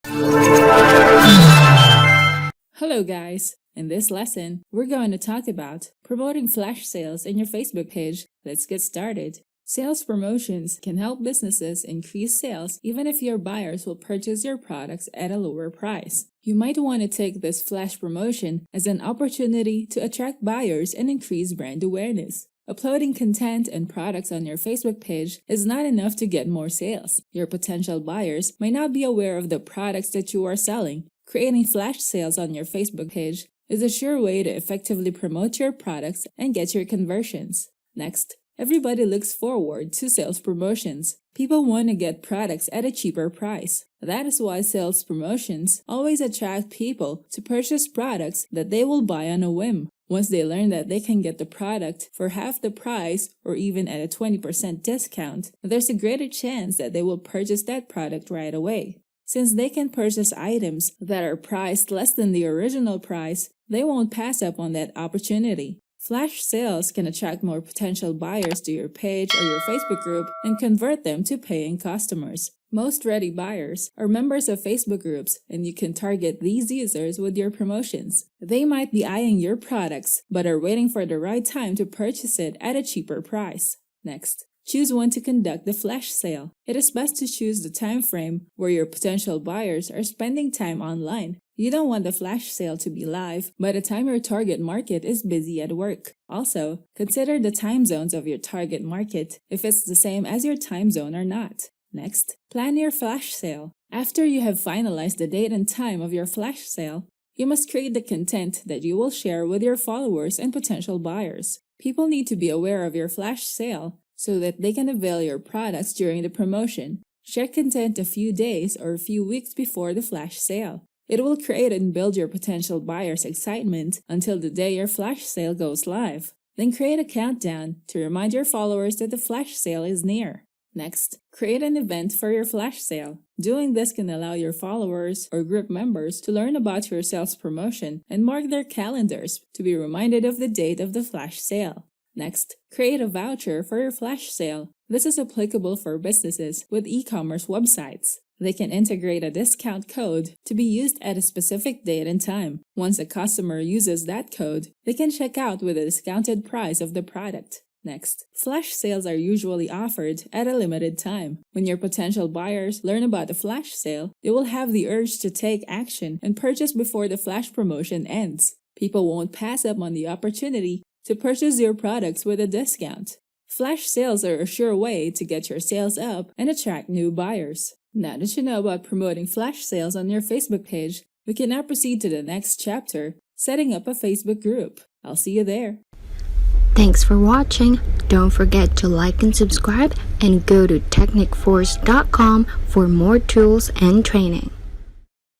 Hello guys! In this lesson, we're going to talk about promoting flash sales in your Facebook page. Let's get started. Sales promotions can help businesses increase sales even if your buyers will purchase your products at a lower price. You might want to take this flash promotion as an opportunity to attract buyers and increase brand awareness. Uploading content and products on your Facebook page is not enough to get more sales. Your potential buyers might not be aware of the products that you are selling. Creating flash sales on your Facebook page is a sure way to effectively promote your products and get your conversions. Next, everybody looks forward to sales promotions. People want to get products at a cheaper price. That is why sales promotions always attract people to purchase products that they will buy on a whim. Once they learn that they can get the product for half the price or even at a 20% discount, there's a greater chance that they will purchase that product right away. Since they can purchase items that are priced less than the original price, they won't pass up on that opportunity. Flash sales can attract more potential buyers to your page or your Facebook group and convert them to paying customers. Most ready buyers are members of Facebook groups, and you can target these users with your promotions. They might be eyeing your products, but are waiting for the right time to purchase it at a cheaper price. Next, choose when to conduct the flash sale. It is best to choose the time frame where your potential buyers are spending time online. You don't want the flash sale to be live by the time your target market is busy at work. Also, consider the time zones of your target market, if it's the same as your time zone or not. Next, plan your flash sale. After you have finalized the date and time of your flash sale, you must create the content that you will share with your followers and potential buyers. People need to be aware of your flash sale so that they can avail your products during the promotion. Share content a few days or a few weeks before the flash sale. It will create and build your potential buyers' excitement until the day your flash sale goes live. Then create a countdown to remind your followers that the flash sale is near. Next, create an event for your flash sale. Doing this can allow your followers or group members to learn about your sales promotion and mark their calendars to be reminded of the date of the flash sale. Next, create a voucher for your flash sale. This is applicable for businesses with e-commerce websites. They can integrate a discount code to be used at a specific date and time. Once a customer uses that code, they can check out with a discounted price of the product. Next, flash sales are usually offered at a limited time. When your potential buyers learn about the flash sale, they will have the urge to take action and purchase before the flash promotion ends. People won't pass up on the opportunity to purchase your products with a discount. Flash sales are a sure way to get your sales up and attract new buyers. Now that you know about promoting flash sales on your Facebook page, we can now proceed to the next chapter, setting up a Facebook group. I'll see you there. Thanks for watching. Don't forget to like and subscribe and go to technicforce.com for more tools and training.